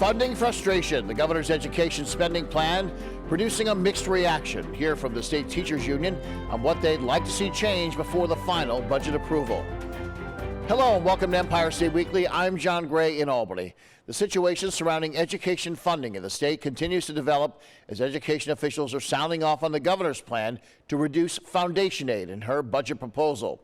Funding frustration. The governor's education spending plan producing a mixed reaction. Hear from the state teachers union on what they'd like to see change before the final budget approval. Hello and welcome to Empire State Weekly. I'm John Gray in Albany. The situation surrounding education funding in the state continues to develop as education officials are sounding off on the governor's plan to reduce foundation aid in her budget proposal.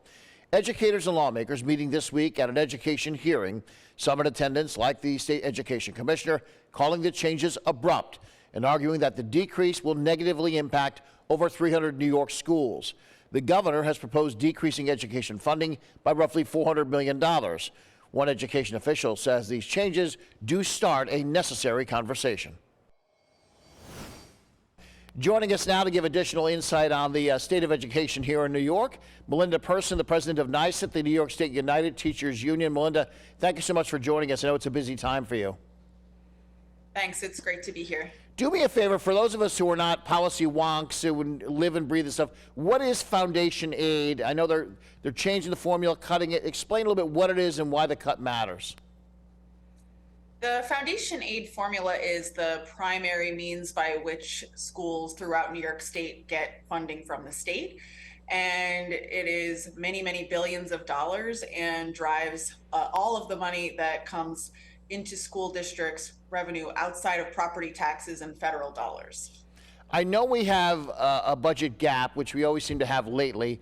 Educators and lawmakers meeting this week at an education hearing. Some in attendance, like the state education commissioner, calling the changes abrupt and arguing that the decrease will negatively impact over 300 New York schools. The governor has proposed decreasing education funding by roughly $400 million. One education official says these changes do start a necessary conversation. Joining us now to give additional insight on the state of education here in New York, Melinda Person, the president of NYSUT, the New York State United Teachers Union. Melinda, thank you so much for joining us. I know it's a busy time for you. Thanks. It's great to be here. Do me a favor, for those of us who are not policy wonks, who live and breathe this stuff, what is foundation aid? I know they're changing the formula, cutting it. Explain a little bit what it is and why the cut matters. The foundation aid formula is the primary means by which schools throughout New York State get funding from the state. And it is many, many billions of dollars and drives all of the money that comes into school districts' revenue outside of property taxes and federal dollars. I know we have a budget gap, which we always seem to have lately,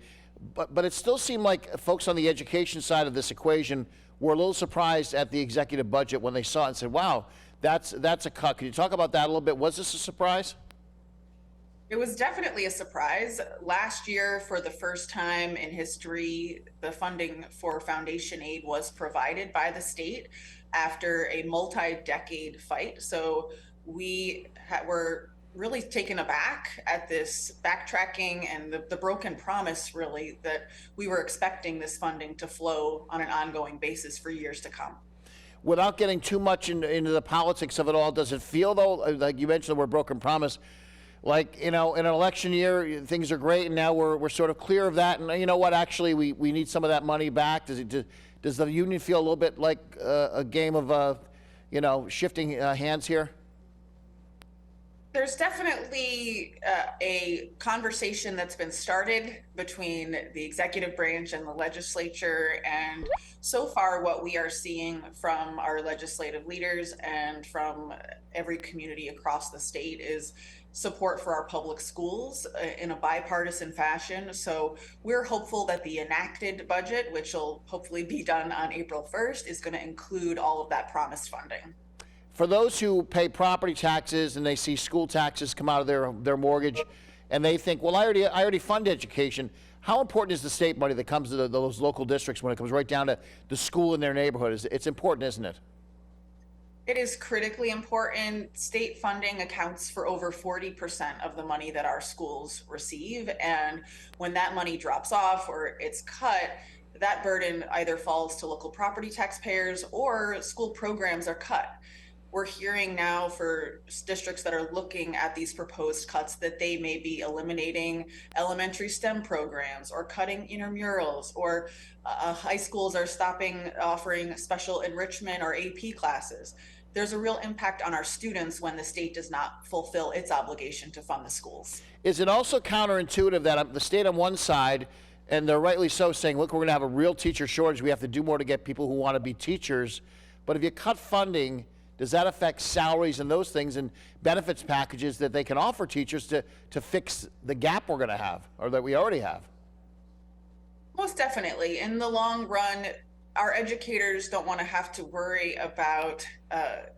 but it still seemed like folks on the education side of this equation were a little surprised at the executive budget when they saw it and said, wow, that's a cut. Can you talk about that a little bit? Was this a surprise? It was definitely a surprise. Last year, for the first time in history, the funding for foundation aid was provided by the state after a multi-decade fight. So we were really taken aback at this backtracking and the broken promise, really, that we were expecting this funding to flow on an ongoing basis for years to come. Without getting too much into the politics of it all, does it feel, though, like you mentioned the word broken promise, like, you know, in an election year, things are great, and now we're sort of clear of that, and you know what, actually, we need some of that money back? Does the union feel a little bit like a game of, you know, shifting hands here? There's definitely a conversation that's been started between the executive branch and the legislature. And so far, what we are seeing from our legislative leaders and from every community across the state is support for our public schools in a bipartisan fashion. So we're hopeful that the enacted budget, which will hopefully be done on April 1st, is going to include all of that promised funding. For those who pay property taxes and they see school taxes come out of their mortgage and they think, well, I already fund education, how important is the state money that comes to those local districts when it comes right down to the school in their neighborhood? It's important, isn't it? It is critically important. State funding accounts for over 40% of the money that our schools receive. And when that money drops off or it's cut, that burden either falls to local property taxpayers or school programs are cut. We're hearing now for districts that are looking at these proposed cuts that they may be eliminating elementary STEM programs or cutting intramurals, or high schools are stopping offering special enrichment or AP classes. There's a real impact on our students when the state does not fulfill its obligation to fund the schools. Is it also counterintuitive that the state on one side, and they're rightly so, saying, look, we're going to have a real teacher shortage, we have to do more to get people who want to be teachers, but if you cut funding, does that affect salaries and those things and benefits packages that they can offer teachers to fix the gap we're going to have, or that we already have? Most definitely. In the long run, our educators don't want to have to worry about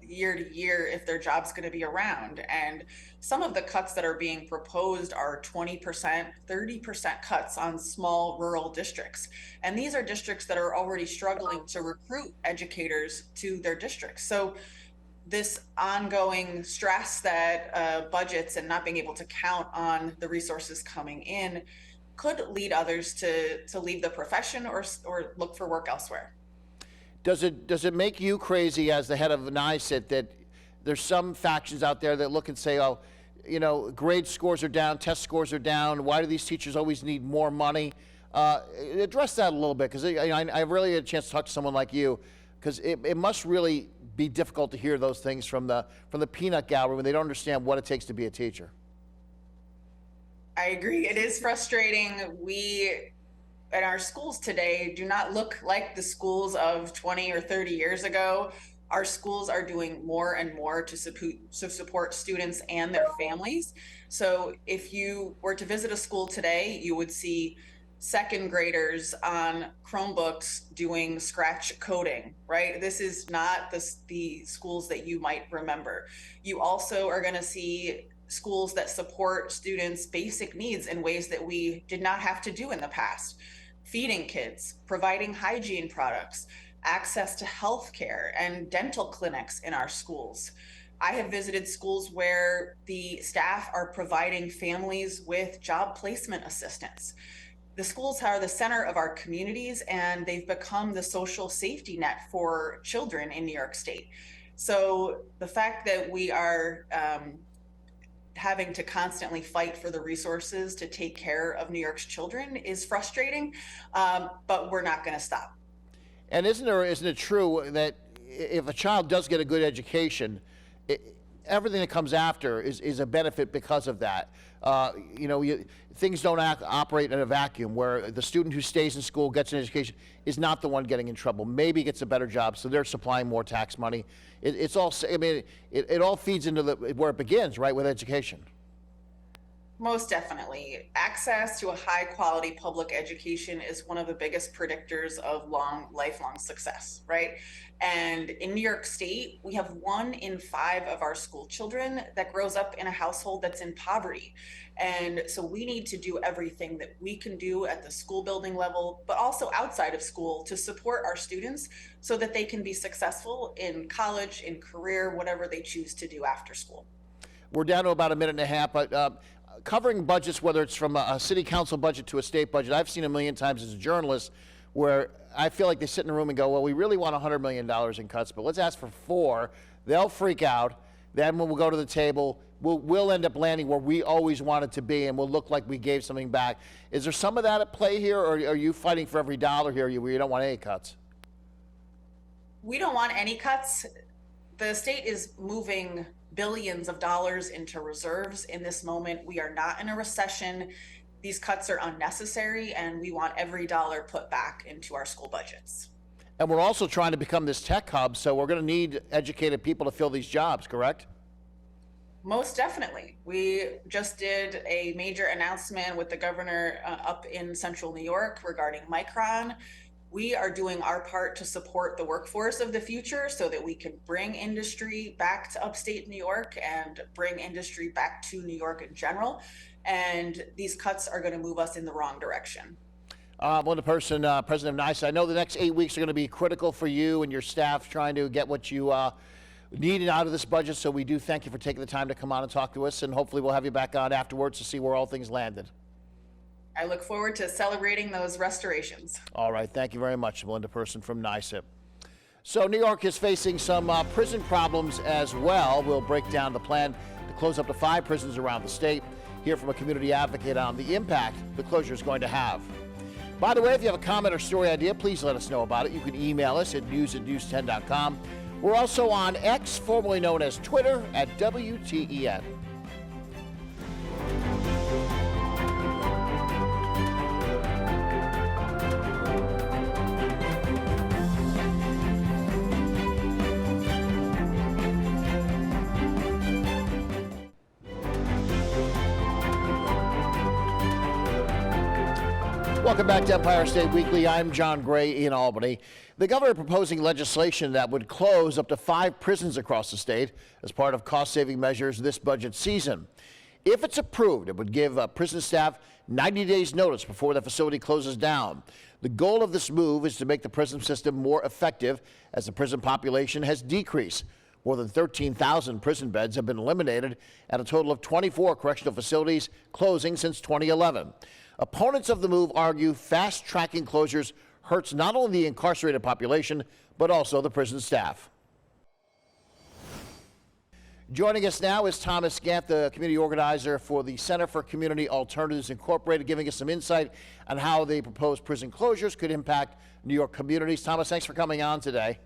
year to year if their job's going to be around. And some of the cuts that are being proposed are 20%, 30% cuts on small rural districts. And these are districts that are already struggling to recruit educators to their districts. So this ongoing stress that budgets and not being able to count on the resources coming in could lead others to leave the profession or look for work elsewhere. Does it make you crazy as the head of NYSUT that there's some factions out there that look and say, oh, you know, grade scores are down, test scores are down, why do these teachers always need more money? Address that a little bit, because I really had a chance to talk to someone like you, because it must really be difficult to hear those things from the peanut gallery when they don't understand what it takes to be a teacher. I agree. It is frustrating. We in our schools today do not look like the schools of 20 or 30 years ago. Our schools are doing more and more to support students and their families. So if you were to visit a school today, you would see second graders on Chromebooks doing Scratch coding, right? This is not the schools that you might remember. You also are going to see schools that support students' basic needs in ways that we did not have to do in the past. Feeding kids, providing hygiene products, access to health care and dental clinics in our schools. I have visited schools where the staff are providing families with job placement assistance. The schools are the center of our communities, and they've become the social safety net for children in New York State. So the fact that we are having to constantly fight for the resources to take care of New York's children is frustrating, but we're not going to stop. And isn't it true that if a child does get a good education, everything that comes after is a benefit because of that? Things don't operate in a vacuum, where the student who stays in school, gets an education, is not the one getting in trouble. Maybe gets a better job, so they're supplying more tax money. It all feeds into where it begins, right, with education. Most definitely. Access to a high quality public education is one of the biggest predictors of lifelong success, right? And in New York State, we have 1 in 5 of our school children that grows up in a household that's in poverty. And so we need to do everything that we can do at the school building level, but also outside of school, to support our students so that they can be successful in college, in career, whatever they choose to do after school. We're down to about a minute and a half, but covering budgets, whether it's from a city council budget to a state budget, I've seen a million times as a journalist where I feel like they sit in a room and go, well, we really want $100 million in cuts, but let's ask for 4. They'll freak out. Then when we'll go to the table, we'll end up landing where we always wanted to be, and we'll look like we gave something back. Is there some of that at play here, or are you fighting for every dollar here where you don't want any cuts? We don't want any cuts. The state is moving billions of dollars into reserves in this moment. We are not in a recession. These cuts are unnecessary, and we want every dollar put back into our school budgets. And we're also trying to become this tech hub, so we're going to need educated people to fill these jobs, correct? Most definitely. We just did a major announcement with the governor up in central New York regarding Micron. We are doing our part to support the workforce of the future so that we can bring industry back to upstate New York and bring industry back to New York in general. And these cuts are going to move us in the wrong direction. President of NYSA, I know the next 8 weeks are going to be critical for you and your staff trying to get what you needed out of this budget. So we do thank you for taking the time to come on and talk to us, and hopefully we'll have you back on afterwards to see where all things landed. I look forward to celebrating those restorations. All right. Thank you very much, Melinda Person from NYSIP. So New York is facing some prison problems as well. We'll break down the plan to close up to 5 prisons around the state. Hear from a community advocate on the impact the closure is going to have. By the way, if you have a comment or story idea, please let us know about it. You can email us at news@news10.com. We're also on X, formerly known as Twitter, at WTEN. Welcome back to Empire State Weekly. I'm John Gray in Albany. The governor proposing legislation that would close up to 5 prisons across the state as part of cost-saving measures this budget season. If it's approved, it would give prison staff 90 days notice before the facility closes down. The goal of this move is to make the prison system more effective as the prison population has decreased. More than 13,000 prison beds have been eliminated at a total of 24 correctional facilities closing since 2011. Opponents of the move argue fast-tracking closures hurts not only the incarcerated population, but also the prison staff. Joining us now is Thomas Gant, the community organizer for the Center for Community Alternatives Incorporated, giving us some insight on how the proposed prison closures could impact New York communities. Thomas, thanks for coming on today.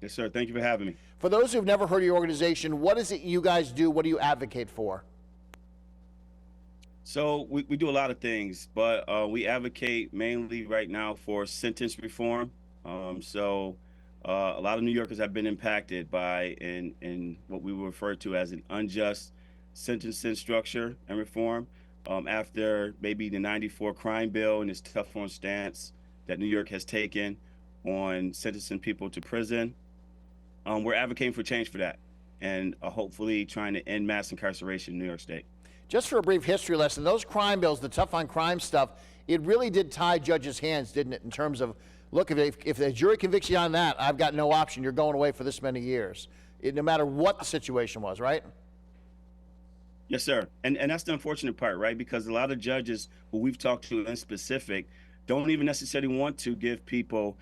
Yes, sir. Thank you for having me. For those who've never heard of your organization, what is it you guys do? What do you advocate for? So we do a lot of things, but we advocate mainly right now for sentence reform. A lot of New Yorkers have been impacted by in what we would refer to as an unjust sentencing structure and reform after maybe the 94 crime bill and its tough on stance that New York has taken on sentencing people to prison. We're advocating for change for that and hopefully trying to end mass incarceration in New York State. Just for a brief history lesson, those crime bills, the tough on crime stuff, it really did tie judges' hands, didn't it, in terms of, look, if the jury convicts you on that, I've got no option. You're going away for this many years, no matter what the situation was, right? Yes, sir. And that's the unfortunate part, right? Because a lot of judges who we've talked to in specific don't even necessarily want to give people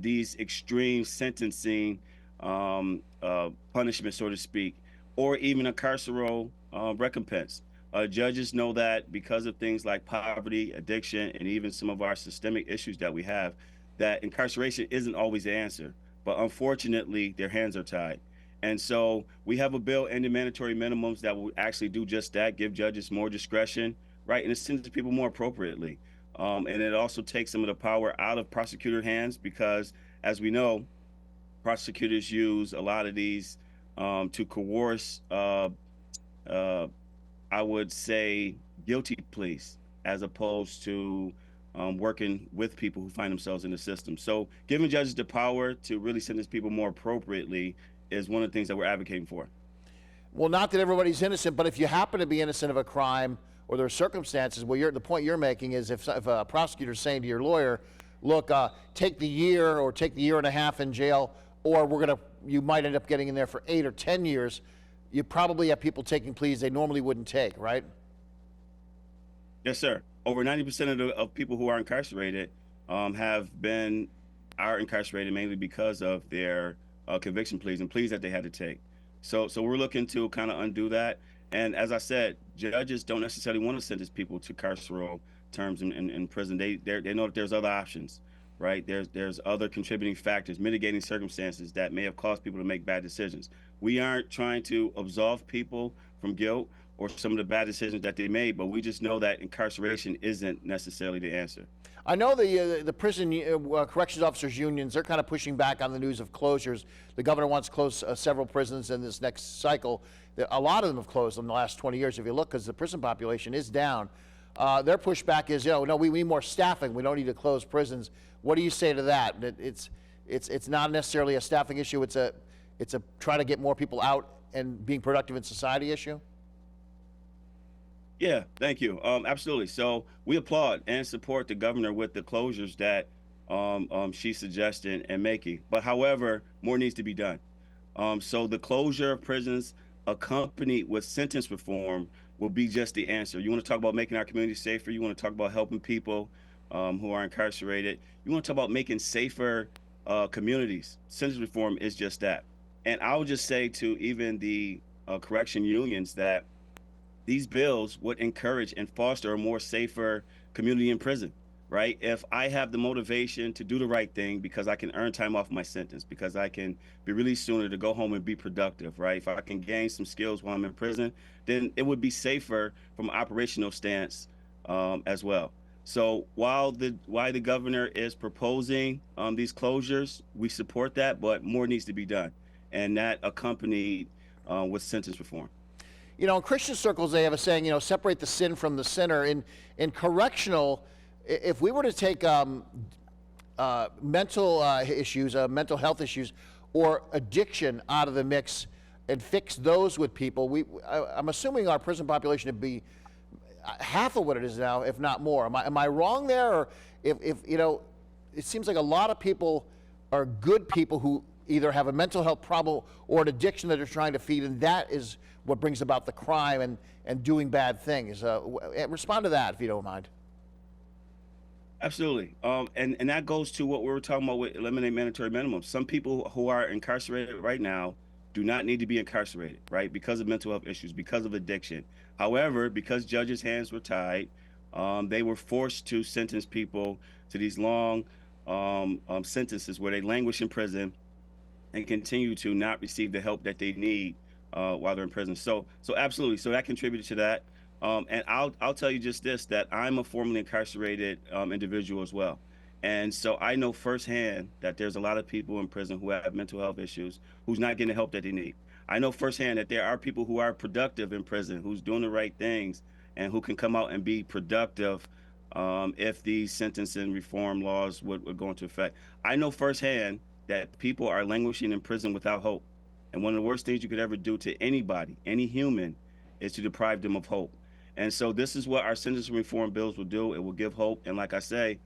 these extreme sentencing punishments, so to speak, or even a carceral recompense. Judges know that because of things like poverty, addiction, and even some of our systemic issues that we have, that incarceration isn't always the answer. But unfortunately, their hands are tied. And so we have a bill ending mandatory minimums that will actually do just that, give judges more discretion, right, and sentence people more appropriately. And it also takes some of the power out of prosecutor hands because, as we know, prosecutors use a lot of these to coerce I would say guilty pleas as opposed to working with people who find themselves in the system. So giving judges the power to really sentence people more appropriately is one of the things that we're advocating for. Well, not that everybody's innocent, but if you happen to be innocent of a crime or there are circumstances, well, the point you're making is if a prosecutor's saying to your lawyer, look, take the year or take the year and a half in jail, or you might end up getting in there for 8 or 10 years, you probably have people taking pleas they normally wouldn't take, right? Yes, sir. Over 90% of people who are incarcerated are incarcerated mainly because of their conviction pleas and pleas that they had to take. So we're looking to kind of undo that. And as I said, judges don't necessarily want to sentence people to carceral terms in prison. They know that there's other options, right? There's other contributing factors, mitigating circumstances that may have caused people to make bad decisions. We aren't trying to absolve people from guilt or some of the bad decisions that they made, but we just know that incarceration isn't necessarily the answer. I know the prison corrections officers unions, they're kind of pushing back on the news of closures. The governor wants to close several prisons in this next cycle. A lot of them have closed in the last 20 years, if you look, because the prison population is down. Their pushback is, no, we need more staffing. We don't need to close prisons. What do you say to that? It's not necessarily a staffing issue. It's a try to get more people out and being productive in society issue. Yeah, thank you. Absolutely. So we applaud and support the governor with the closures that she's suggesting and making. But however, more needs to be done. So the closure of prisons accompanied with sentence reform will be just the answer. You want to talk about making our community safer. You want to talk about helping people who are incarcerated. You want to talk about making safer communities. Sentence reform is just that. And I would just say to even the correction unions that these bills would encourage and foster a more safer community in prison, right? If I have the motivation to do the right thing because I can earn time off my sentence, because I can be released sooner to go home and be productive, right? If I can gain some skills while I'm in prison, then it would be safer from an operational stance as well. So while the governor is proposing these closures, we support that, but more needs to be done. And that accompanied with sentence reform. You know, in Christian circles, they have a saying, separate the sin from the sinner. In correctional, if we were to take mental issues, mental health issues, or addiction out of the mix and fix those with people, I'm assuming our prison population would be half of what it is now, if not more. Am I wrong there? Or if it seems like a lot of people are good people who either have a mental health problem or an addiction that they're trying to feed, and that is what brings about the crime and doing bad things. Respond to that, if you don't mind. Absolutely. And that goes to what we were talking about with eliminate mandatory minimums. Some people who are incarcerated right now do not need to be incarcerated, right? Because of mental health issues, because of addiction. However, because judges' hands were tied, they were forced to sentence people to these long sentences where they languish in prison and continue to not receive the help that they need while they're in prison. So absolutely. So that contributed to that. And I'll tell you just this, that I'm a formerly incarcerated individual as well. And so I know firsthand that there's a lot of people in prison who have mental health issues, who's not getting the help that they need. I know firsthand that there are people who are productive in prison, who's doing the right things, and who can come out and be productive if these sentencing reform laws would go into effect. I know firsthand that people are languishing in prison without hope. And one of the worst things you could ever do to anybody, any human, is to deprive them of hope. And so this is what our sentencing reform bills will do. It will give hope. And like I say,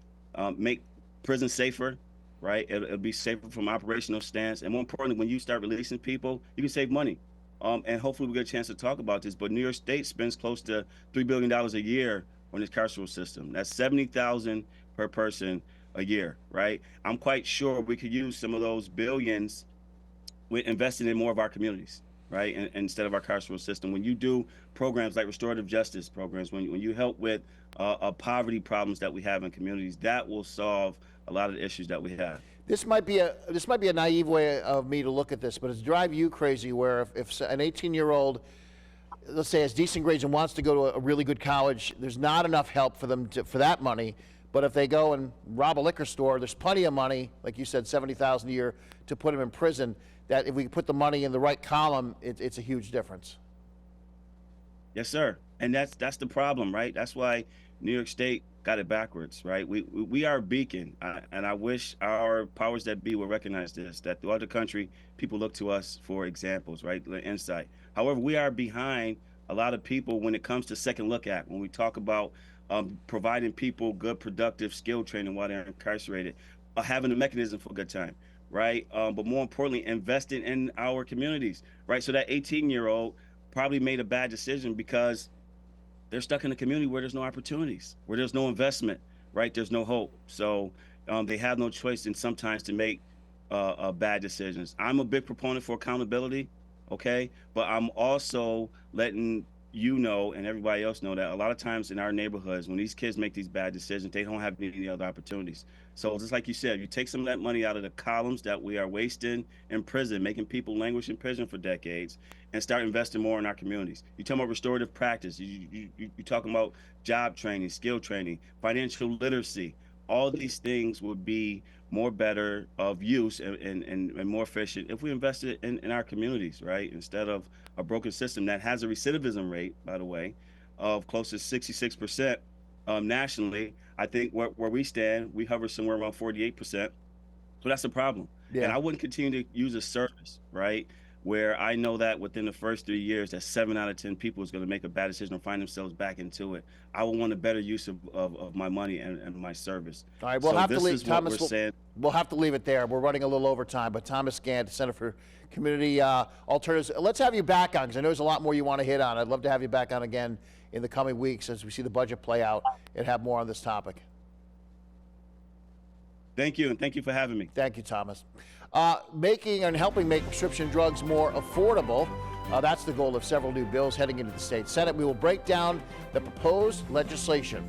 make prison safer, right? It'll be safer from operational stance. And more importantly, when you start releasing people, you can save money. And hopefully we'll get a chance to talk about this. But New York State spends close to $3 billion a year on its carceral system. That's $70,000 per person a year, right? I'm quite sure we could use some of those billions with investing in more of our communities, right? And instead of our carceral system. When you do programs like restorative justice programs, when you help with poverty problems that we have in communities, that will solve a lot of the issues that we have. This might be a naive way of me to look at this, but it's drive you crazy where if an 18-year-old, let's say, has decent grades and wants to go to a really good college, there's not enough help for them for that money. But if they go and rob a liquor store, there's plenty of money, like you said, $70,000 a year, to put them in prison. That if we put the money in the right column, it's a huge difference. Yes, sir. And that's the problem, right? That's why New York State got it backwards, right? We are a beacon, and I wish our powers that be would recognize this, that throughout the country, people look to us for examples, right? Insight. However, we are behind a lot of people when it comes to Second Look Act, when we talk about providing people good, productive skill training while they're incarcerated, having a mechanism for a good time, right? But more importantly, investing in our communities, right? So that 18-year-old probably made a bad decision because they're stuck in a community where there's no opportunities, where there's no investment, right? There's no hope. So they have no choice and sometimes to make bad decisions. I'm a big proponent for accountability, okay? But I'm also letting you know and everybody else know that a lot of times in our neighborhoods, when these kids make these bad decisions, they don't have any other opportunities. So just like you said, you take some of that money out of the columns that we are wasting in prison, making people languish in prison for decades, and start investing more in our communities. You talk about restorative practice, you're talking about job training, skill training, financial literacy. All these things would be more better of use and more efficient if we invested in our communities, right? Instead of a broken system that has a recidivism rate, by the way, of close to 66% nationally. I think where we stand, we hover somewhere around 48%. So that's a problem. Yeah. And I wouldn't continue to use a service, right? Where I know that within the first 3 years, that 7 out of 10 people is going to make a bad decision or find themselves back into it. I will want a better use of my money and my service. All right, we'll have to leave, Thomas. We'll have to leave it there. We're running a little over time, but Thomas Gant, Center for Community Alternatives. Let's have you back on, because I know there's a lot more you want to hit on. I'd love to have you back on again in the coming weeks as we see the budget play out and have more on this topic. Thank you, and thank you for having me. Thank you, Thomas. Making and helping make prescription drugs more affordable. That's the goal of several new bills heading into the state Senate. We will break down the proposed legislation.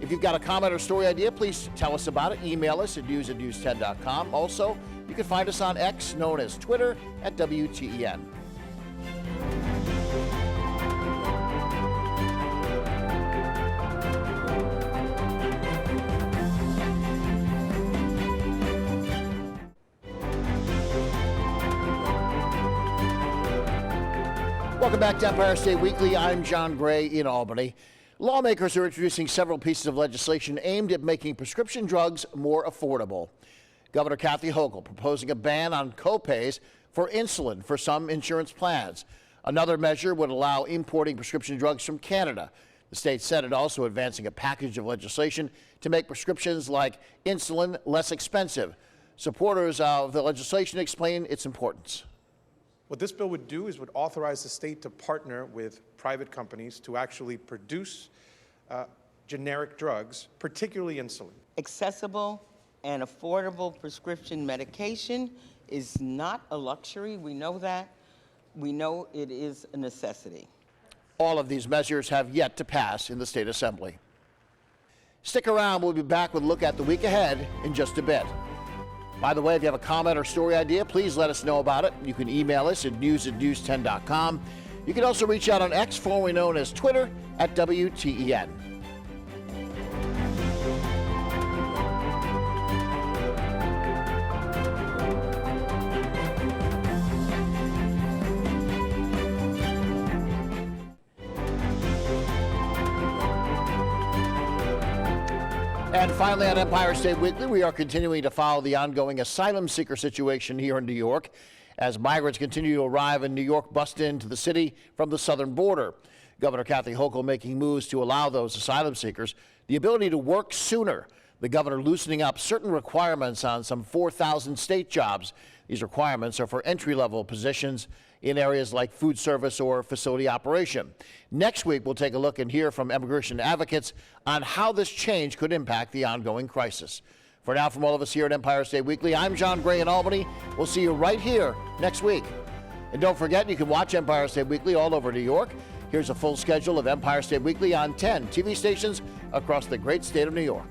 If you've got a comment or story idea, please tell us about it. Email us at news@news10.com. Also, you can find us on X, known as Twitter, at WTEN. Welcome back to Empire State Weekly. I'm John Gray in Albany. Lawmakers are introducing several pieces of legislation aimed at making prescription drugs more affordable. Governor Kathy Hochul proposing a ban on copays for insulin for some insurance plans. Another measure would allow importing prescription drugs from Canada. The state Senate also advancing a package of legislation to make prescriptions like insulin less expensive. Supporters of the legislation explain its importance. What this bill would do is would authorize the state to partner with private companies to actually produce generic drugs, particularly insulin. Accessible and affordable prescription medication is not a luxury. We know that. We know it is a necessity. All of these measures have yet to pass in the state assembly. Stick around. We'll be back with a look at the week ahead in just a bit. By the way, if you have a comment or story idea, please let us know about it. You can email us at news@news10.com. You can also reach out on X, formerly known as Twitter, at WTEN. And finally, on Empire State Weekly, we are continuing to follow the ongoing asylum seeker situation here in New York as migrants continue to arrive in New York, bust into the city from the southern border. Governor Kathy Hochul making moves to allow those asylum seekers the ability to work sooner. The governor loosening up certain requirements on some 4,000 state jobs. These requirements are for entry-level positions in areas like food service or facility operation. Next week, we'll take a look and hear from immigration advocates on how this change could impact the ongoing crisis. For now, from all of us here at Empire State Weekly, I'm John Gray in Albany. We'll see you right here next week. And don't forget, you can watch Empire State Weekly all over New York. Here's a full schedule of Empire State Weekly on 10 TV stations across the great state of New York.